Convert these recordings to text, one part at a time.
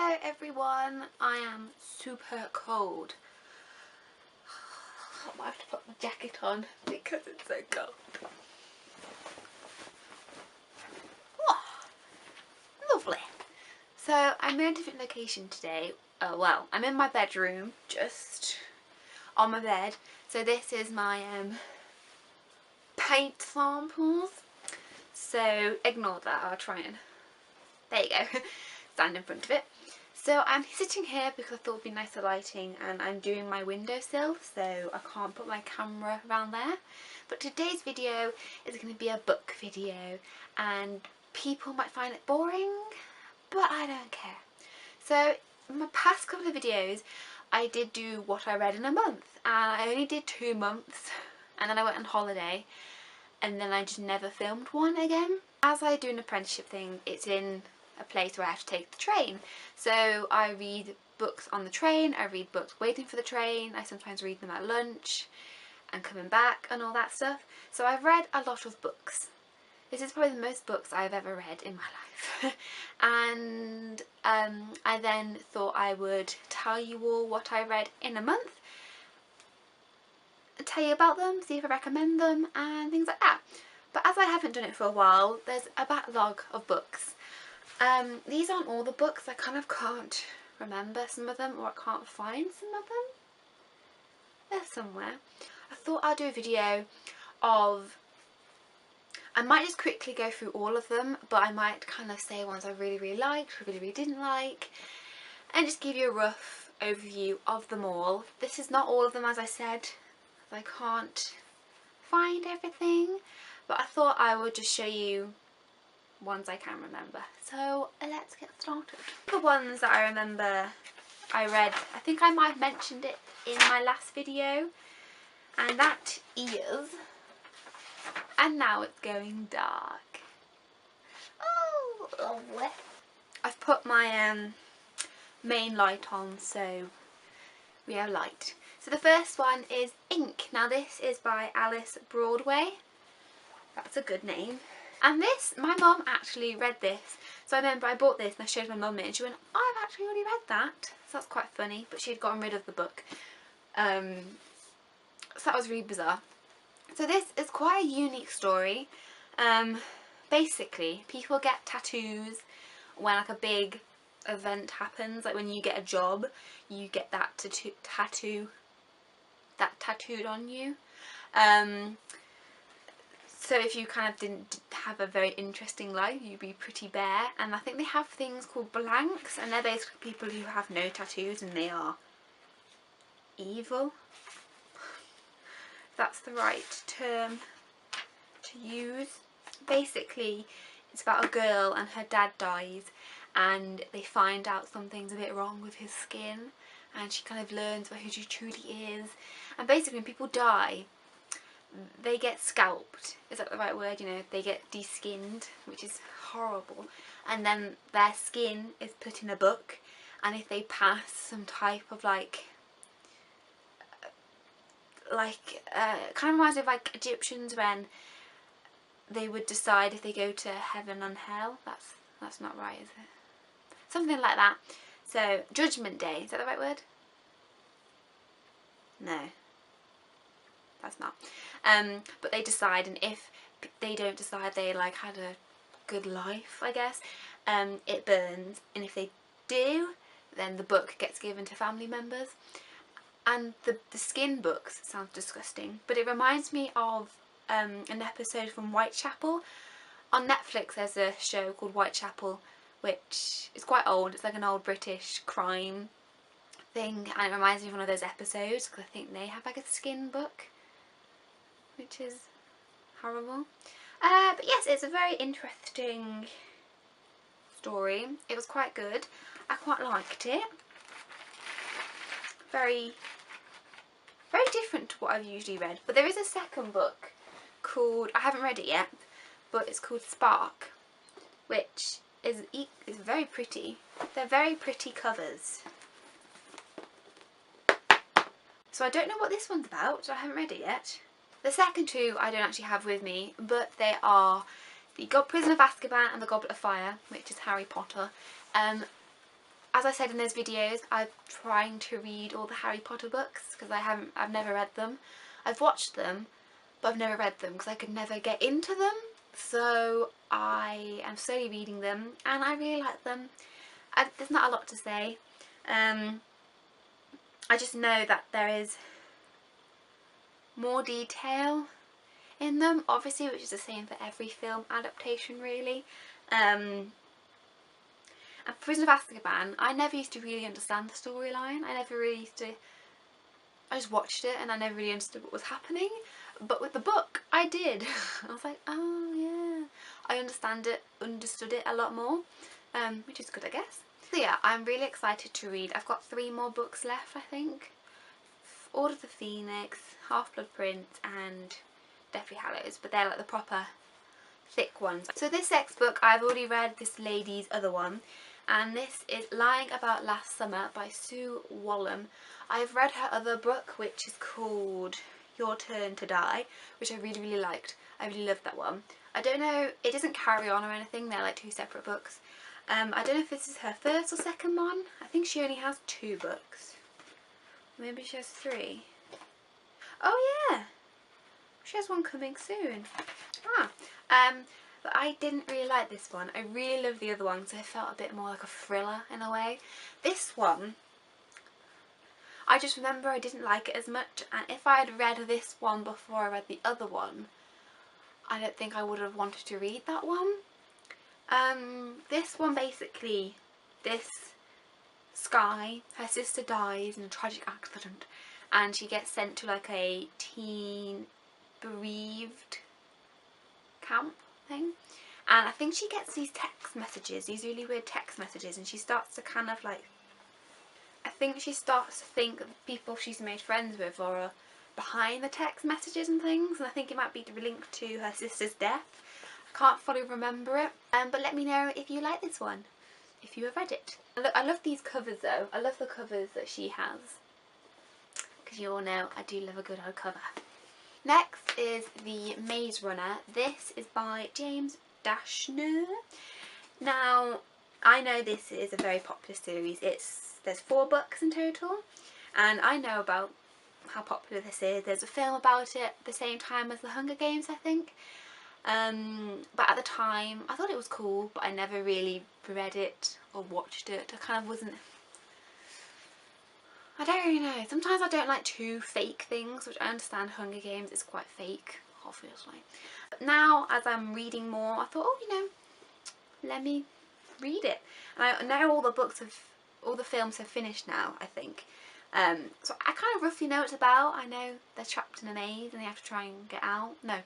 Hello everyone, I am super cold. I might have to put my jacket on because it's so cold. Oh, lovely. So I'm in a different location today. Well, I'm in my bedroom, just on my bed. So this is my paint samples. So ignore that, I'll try and, there you go, stand in front of it. So I'm sitting here because I thought it would be nicer lighting, and I'm doing my windowsill, so I can't put my camera around there. But today's video is going to be a book video, and people might find it boring, but I don't care. So in my past couple of videos I did do what I read in a month, and I only did 2 months, and then I went on holiday, and then I just never filmed one again. As I do an apprenticeship thing, it's in a place where I have to take the train. So I read books on the train, I read books waiting for the train, I sometimes read them at lunch and coming back and all that stuff. So I've read a lot of books. This is probably the most books I've ever read in my life. And I then thought I would tell you all what I read in a month, tell you about them, see if I recommend them and things like that. But as I haven't done it for a while, there's a backlog of books. These aren't all the books, I kind of can't remember some of them, or I can't find some of them. They're somewhere. I thought I'd do a video of, I might just quickly go through all of them, but I might kind of say ones I really liked, really didn't like, and just give you a rough overview of them all. This is not all of them, as I said, I can't find everything, but I thought I would just show you ones I can remember. So let's get started. The ones that I remember I read, I think I might have mentioned it in my last video, and that is And Now It's Going Dark. Oh, lovely. I've put my main light on so we have light. So the first one is Ink. Now this is by Alice Broadway. That's a good name. And this, my mum actually read this. So I remember I bought this and I showed my mum it and she went, I've actually already read that. So that's quite funny, but she had gotten rid of the book. So that was really bizarre. So this is quite a unique story. Basically, people get tattoos when like a big event happens. Like when you get a job, you get that tattooed on you. So if you kind of didn't have a very interesting life, you'd be pretty bare. And I think they have things called blanks, and they're basically people who have no tattoos and they are evil. That's the right term to use. Basically, it's about a girl and her dad dies, and they find out something's a bit wrong with his skin, and she kind of learns about who she truly is. And basically when people die, they get scalped, is that the right word? You know, they get de-skinned, which is horrible, and then their skin is put in a book, and if they pass some type of like kind of reminds me of like Egyptians when they would decide if they go to heaven and hell. That's not right, is it? Something like that. So Judgment Day, is that the right word? No, that's not. But they decide, and if they don't decide they like had a good life, I guess, it burns, and if they do, then the book gets given to family members. And the skin books sounds disgusting, but it reminds me of an episode from Whitechapel. On Netflix there's a show called Whitechapel, which is quite old. It's like an old British crime thing, and it reminds me of one of those episodes because I think they have like a skin book, which is horrible. But yes, it's a very interesting story. It was quite good. I quite liked it. Very different to what I've usually read. But there is a second book called, I haven't read it yet, but it's called Spark, which is very pretty. They're very pretty covers. So I don't know what this one's about, I haven't read it yet. The second two I don't actually have with me, but they are the Prisoner of Azkaban and the Goblet of Fire, which is Harry Potter. as I said in those videos, I'm trying to read all the Harry Potter books because I've never read them. I've watched them, but I've never read them because I could never get into them. So I am slowly reading them and I really like them. There's not a lot to say. I just know that there is more detail in them, obviously, which is the same for every film adaptation really. And Prison of Azkaban, I never used to really understand the storyline. I just watched it and I never really understood what was happening. But with the book, I did. I was like, oh yeah, I understood it a lot more, which is good, I guess. So yeah, I'm really excited to read. I've got 3 more books left, I think. Order of the Phoenix, Half-Blood Prince and Deathly Hallows, but they're like the proper thick ones. So this next book, I've already read this lady's other one, and this is Lying About Last Summer by Sue Wallum. I've read her other book, which is called Your Turn to Die, which I really, really liked. I really loved that one. I don't know, it doesn't carry on or anything, they're like 2 separate books. I don't know if this is her first or second one. I think she only has 2 books. Maybe she has 3. Oh yeah! She has one coming soon. But I didn't really like this one. I really loved the other one, so it felt a bit more like a thriller in a way. This one, I just remember I didn't like it as much, and if I had read this one before I read the other one, I don't think I would have wanted to read that one. This one basically, this Skye, her sister dies in a tragic accident and she gets sent to like a teen bereaved camp thing, and I think she gets these text messages, these really weird text messages, and she starts to kind of like, I think she starts to think that the people she's made friends with are behind the text messages and things, and I think it might be linked to her sister's death. I can't fully remember it, but let me know if you like this one, if you have read it. Look, I love these covers though. I love the covers that she has, because you all know I do love a good old cover. Next is The Maze Runner. This is by James Dashner. Now, I know this is a very popular series. There's 4 books in total, and I know about how popular this is. There's a film about it at the same time as The Hunger Games, I think. But at the time, I thought it was cool, but I never really read it or watched it. I kind of wasn't... I don't really know. Sometimes I don't like too fake things, which I understand Hunger Games is quite fake, obviously. But now, as I'm reading more, I thought, oh, you know, let me read it. And I know all the films have finished now, I think. So I kind of roughly know what it's about. I know they're trapped in a maze and they have to try and get out. No,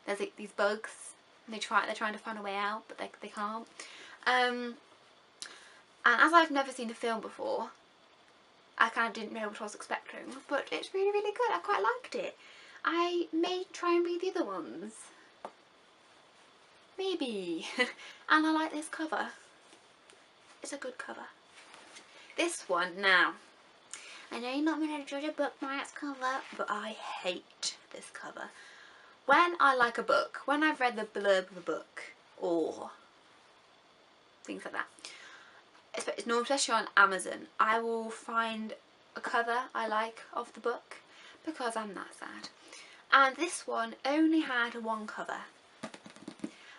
there's like these bugs and they're trying to find a way out, but they can't. And as I've never seen the film before, I kind of didn't know what I was expecting, but it's really, really good. I quite liked it. I may try and read the other ones. Maybe. And I like this cover. It's a good cover. This one, now, I know you're not going to judge a book by its cover, but I hate this cover. When I like a book, when I've read the blurb of a book, or things like that, especially on Amazon, I will find a cover I like of the book because I'm that sad. And this one only had 1 cover,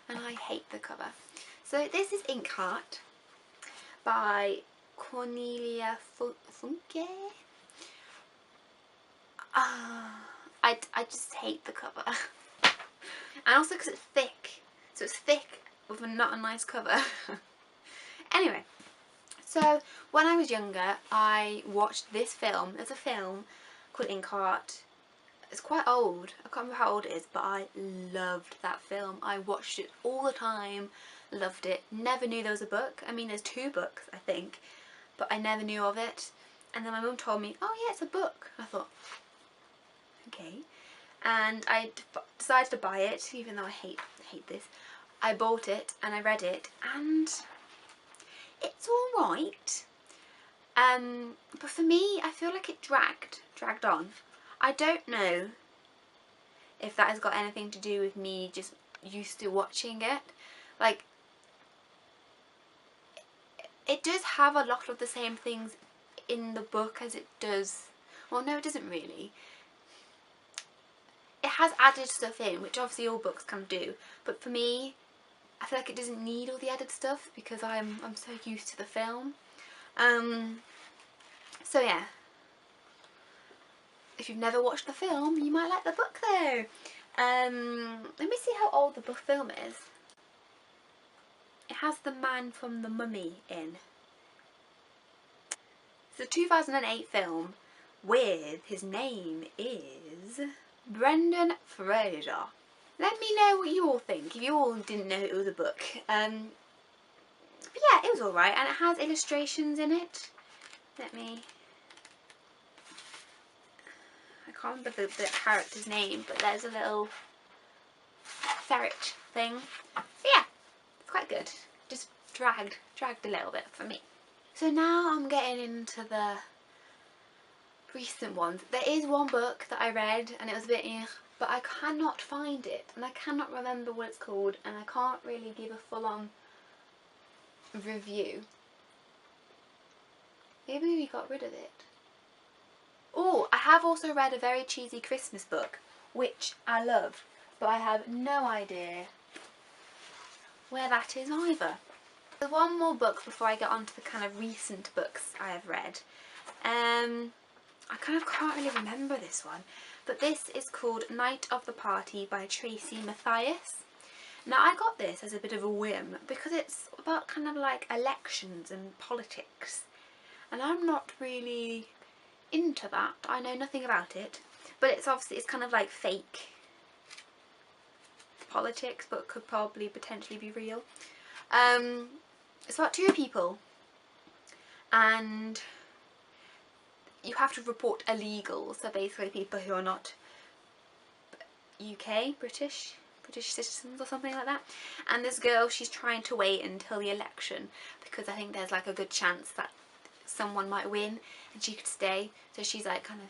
and I hate the cover. So this is Inkheart by Cornelia Funke. I just hate the cover. And also because it's thick. So it's thick with not a nice cover. Anyway, so when I was younger, I watched this film. There's a film called Inkheart. It's quite old. I can't remember how old it is, but I loved that film. I watched it all the time. Loved it. Never knew there was a book. I mean, there's 2 books, I think, but I never knew of it. And then my mum told me, oh yeah, it's a book. I thought, okay. And I decided to buy it, even though I hate this. I bought it and I read it, and it's alright. But for me, I feel like it dragged on. I don't know if that has got anything to do with me just used to watching it. Like, it does have a lot of the same things in the book as it does, well no it doesn't really. It has added stuff in, which obviously all books can do, but for me I feel like it doesn't need all the added stuff because I'm so used to the film. So yeah, if you've never watched the film you might like the book though. Let me see how old the book film is. It has the man from The Mummy in. It's a 2008 film with, his name is Brendan Fraser. Let me know what you all think, if you all didn't know it was a book. But yeah, it was alright, and it has illustrations in it. I can't remember the character's name, but there's a little ferret thing. But yeah, it's quite good. Just dragged a little bit for me. So now I'm getting into the recent ones. There is one book that I read and it was a bit but I cannot find it and I cannot remember what it's called and I can't really give a full-on review. Maybe we got rid of it. Oh, I have also read a very cheesy Christmas book which I love, but I have no idea where that is either. There's one more book before I get on to the kind of recent books I have read. I kind of can't really remember this one, but this is called Night of the Party by Tracy Mathias. Now I got this as a bit of a whim because it's about kind of like elections and politics, and I'm not really into that. I know nothing about it, but it's kind of like fake politics, but could probably potentially be real. It's about two people and you have to report illegals, so basically people who are not British citizens or something like that. And this girl, she's trying to wait until the election because I think there's like a good chance that someone might win and she could stay. So she's like kind of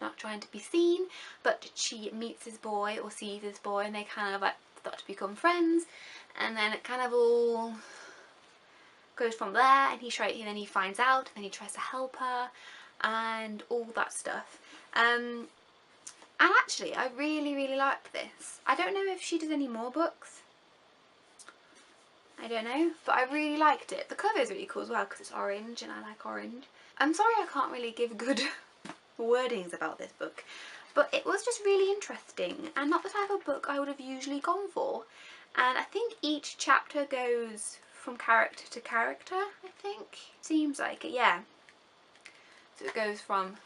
not trying to be seen, but she meets this boy or sees this boy and they kind of like start to become friends, and then it kind of all goes from there, and then he finds out, and then he tries to help her and all that stuff. And actually I really liked this. I don't know if she does any more books, I don't know, but I really liked it. The cover is really cool as well because it's orange and I like orange. I'm sorry I can't really give good wordings about this book, but it was just really interesting and not the type of book I would have usually gone for. And I think each chapter goes from character to character, I think. Seems like it, yeah. So it goes from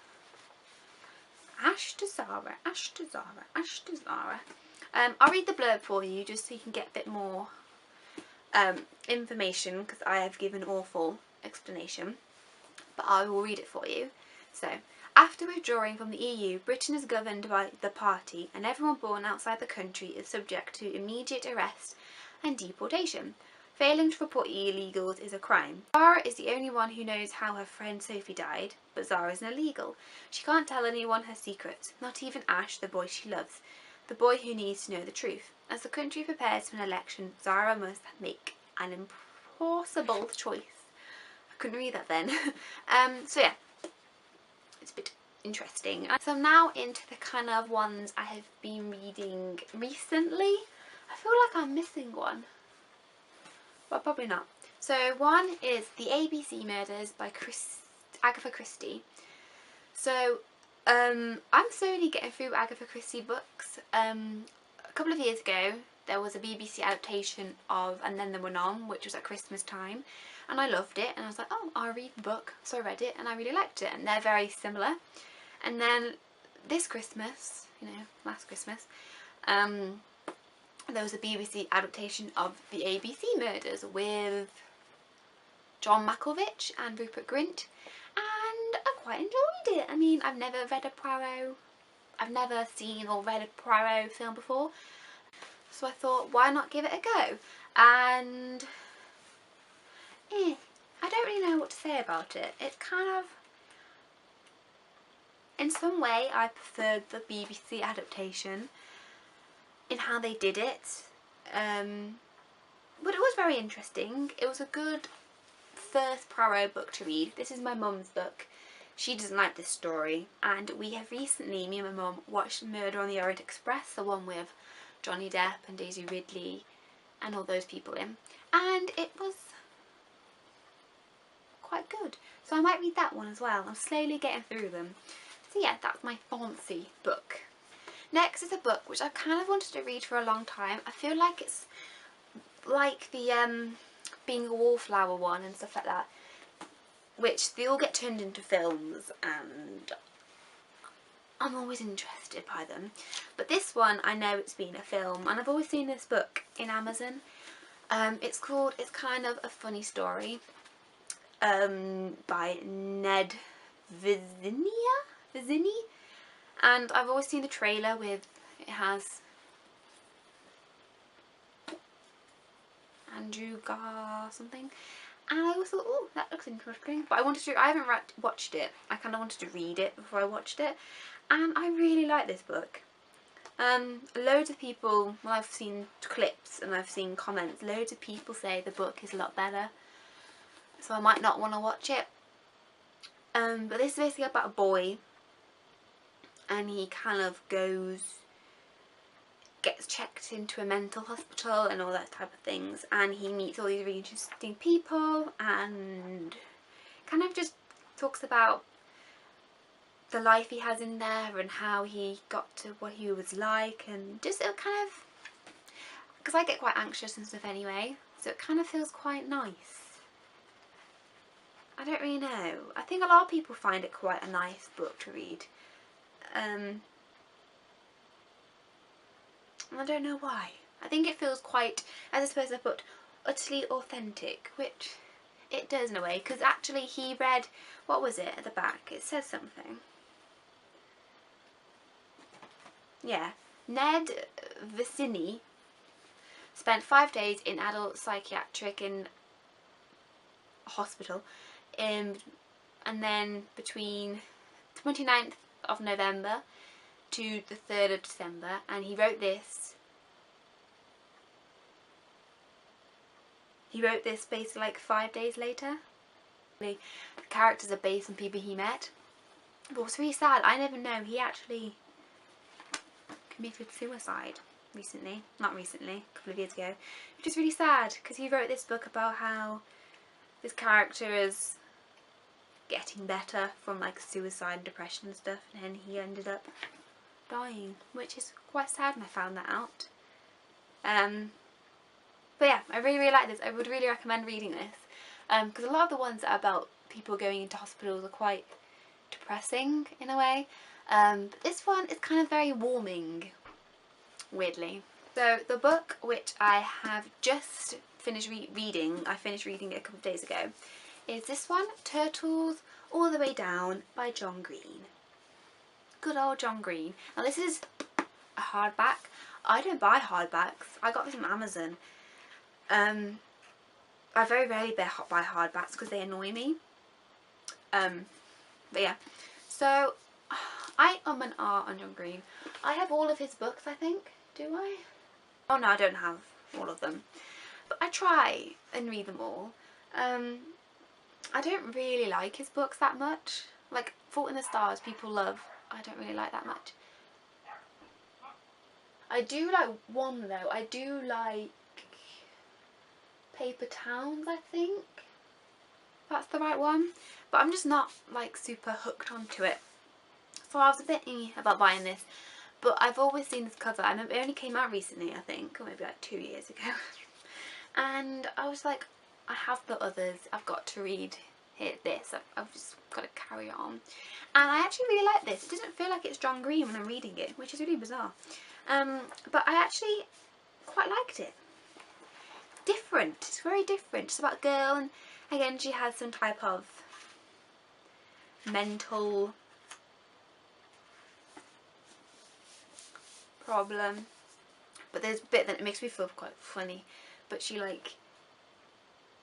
Ash to Zara, Ash to Zara, Ash to Zara. I'll read the blurb for you just so you can get a bit more information because I have given awful explanation, but I will read it for you. So, after withdrawing from the EU, Britain is governed by the party and everyone born outside the country is subject to immediate arrest and deportation. Failing to report illegals is a crime. Zara is the only one who knows how her friend Sophie died, but Zara is an illegal. She can't tell anyone her secrets, not even Ash, the boy she loves, the boy who needs to know the truth. As the country prepares for an election, Zara must make an impossible choice. I couldn't read that then. So yeah, it's a bit interesting. So I'm now into the kind of ones I have been reading recently. I feel like I'm missing one, but probably not. So one is The ABC Murders by Agatha Christie. So I'm slowly getting through Agatha Christie books. A couple of years ago there was a BBC adaptation of And Then There Were None, which was at Christmas time, and I loved it and I was like, oh, I'll read the book. So I read it and I really liked it, and they're very similar. And then this Christmas, last Christmas, there was a BBC adaptation of The ABC Murders with John Malkovich and Rupert Grint, and I quite enjoyed it. I mean, I've never seen or read a Poirot film before, so I thought, why not give it a go? And I don't really know what to say about it. It's kind of, in some way I preferred the BBC adaptation in how they did it, but it was very interesting. It was a good first Poirot book to read. This is my mum's book. She doesn't like this story, and we have recently, me and my mum, watched Murder on the Orient Express, the one with Johnny Depp and Daisy Ridley and all those people in, and it was quite good. So I might read that one as well. I'm slowly getting through them. So yeah, that's my fancy book. Next is a book which I've kind of wanted to read for a long time. I feel like it's like the Being a Wallflower one and stuff like that, which they all get turned into films, and I'm always interested by them. But this one, I know it's been a film, and I've always seen this book in Amazon. It's kind of a funny story by Ned Vizzini, and I've always seen the trailer with, it has Andrew Gar something, and I always thought, oh, that looks interesting, but I haven't watched it. I kind of wanted to read it before I watched it, and I really like this book. Loads of people, well, I've seen clips and I've seen comments, loads of people say the book is a lot better, so I might not want to watch it. But this is basically about a boy, and he kind of gets checked into a mental hospital and all that type of things, and he meets all these really interesting people and kind of just talks about the life he has in there and how he got to what he was like, and just it kind of, because I get quite anxious and stuff anyway, so it kind of feels quite nice. I don't really know. I think a lot of people find it quite a nice book to read. I don't know why. I think it feels quite, as I suppose I put, utterly authentic, which it does in a way, because actually he read, what was it at the back? It says something. Yeah. Ned Vizzini spent 5 days in adult psychiatric in hospital, and then between 29th of November to the 3rd of December, and he wrote this basically like 5 days later. The characters are based on people he met, but what's really sad, I never know, he actually committed suicide recently, not recently, a couple of years ago, which is really sad, because he wrote this book about how this character is getting better from like suicide and depression and stuff, and then he ended up dying, which is quite sad when I found that out. But yeah, I really like this. I would really recommend reading this, because a lot of the ones that are about people going into hospitals are quite depressing in a way, but this one is kind of very warming, weirdly. So the book which I have just finished reading, I finished reading it a couple of days ago, is this one, Turtles All the Way Down by John Green. Good old John Green. Now this is a hardback. I don't buy hardbacks. I got this from Amazon. I very rarely buy hardbacks because they annoy me. But yeah. So I and ah on John Green. I have all of his books, I think. Do I? Oh no, I don't have all of them. But I try and read them all. I don't really like his books that much. Like Fault in the Stars, people love. I don't really like that much. I do like one though. I do like Paper Towns, I think. That's the right one. But I'm just not like super hooked onto it. So I was a bit about buying this. But I've always seen this cover. I remember it only came out recently, I think. Or maybe like 2 years ago. And I was like, I have the others. I've got to read this. I've just got to carry on. And I actually really like this. It doesn't feel like it's John Green when I'm reading it, which is really bizarre. But I actually quite liked it. Different. It's very different. It's about a girl, and again she has some type of mental problem. But there's a bit that it makes me feel quite funny. But she like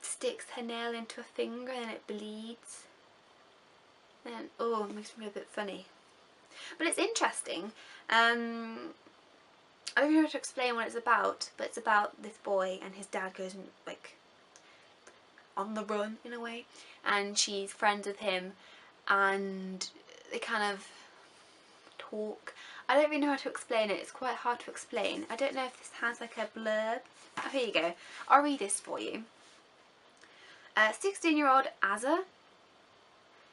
sticks her nail into a finger and it bleeds. And oh, it makes me feel a bit funny. But it's interesting. I don't know how to explain what it's about, but it's about this boy and his dad goes like on the run in a way, and she's friends with him, and they kind of talk. I don't really know how to explain it. It's quite hard to explain. I don't know if this has like a blurb. Oh, here you go. I'll read this for you. 16-year-old Asa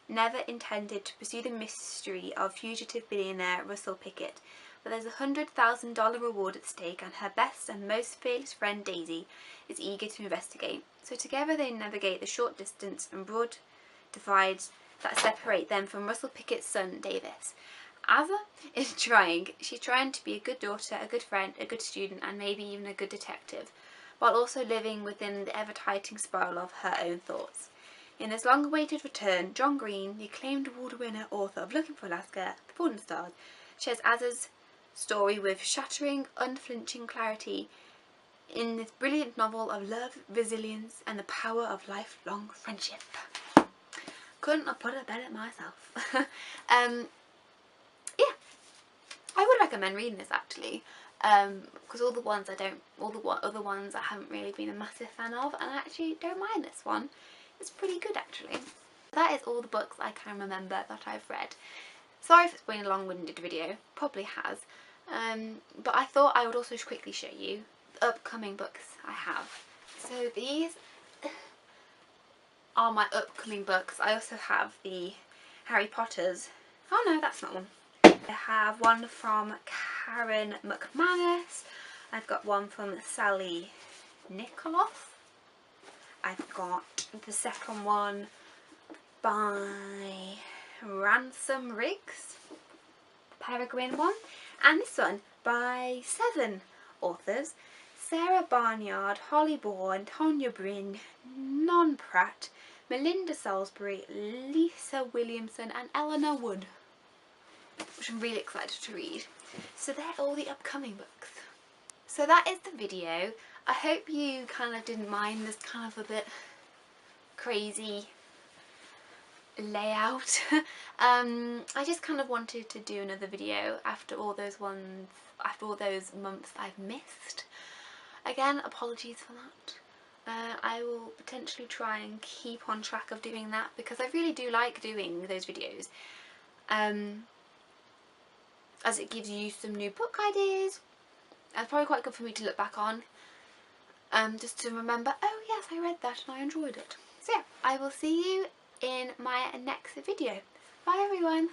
never intended to pursue the mystery of fugitive billionaire Russell Pickett, but there's a $100,000 reward at stake, and her best and most fearless friend Daisy is eager to investigate. So together they navigate the short distance and broad divides that separate them from Russell Pickett's son Davis. Asa is trying. She's trying to be a good daughter, a good friend, a good student, and maybe even a good detective, while also living within the ever-tightening spiral of her own thoughts. In this long-awaited return, John Green, the acclaimed award winner author of Looking for Alaska, The Fallen Stars, shares Asa's story with shattering, unflinching clarity in this brilliant novel of love, resilience, and the power of lifelong friendship. Couldn't have put it better myself. Yeah, I would recommend reading this actually, because all the other ones I haven't really been a massive fan of, and I actually don't mind this one. It's pretty good actually. That is all the books I can remember that I've read. Sorry if it's been a long-winded video, probably has, but I thought I would also quickly show you the upcoming books I have. So these are my upcoming books. I also have the Harry Potters. Oh no, that's not one. I have one from Karen McManus. I've got one from Sally Nicholas. I've got the second one by Ransom Riggs, the Peregrine one, and this one by 7 authors: Sarah Barnyard, Holly Bourne, Tonya Bryn, Non Pratt, Melinda Salisbury, Lisa Williamson and Eleanor Wood, which I'm really excited to read. So they're all the upcoming books. So that is the video. I hope you kind of didn't mind this kind of a bit crazy layout. I just kind of wanted to do another video after all those months I've missed. Again, apologies for that. I will potentially try and keep on track of doing that, because I really do like doing those videos, as it gives you some new book ideas. It's probably quite good for me to look back on, just to remember, oh yes, I read that and I enjoyed it. So yeah, I will see you in my next video. Bye everyone!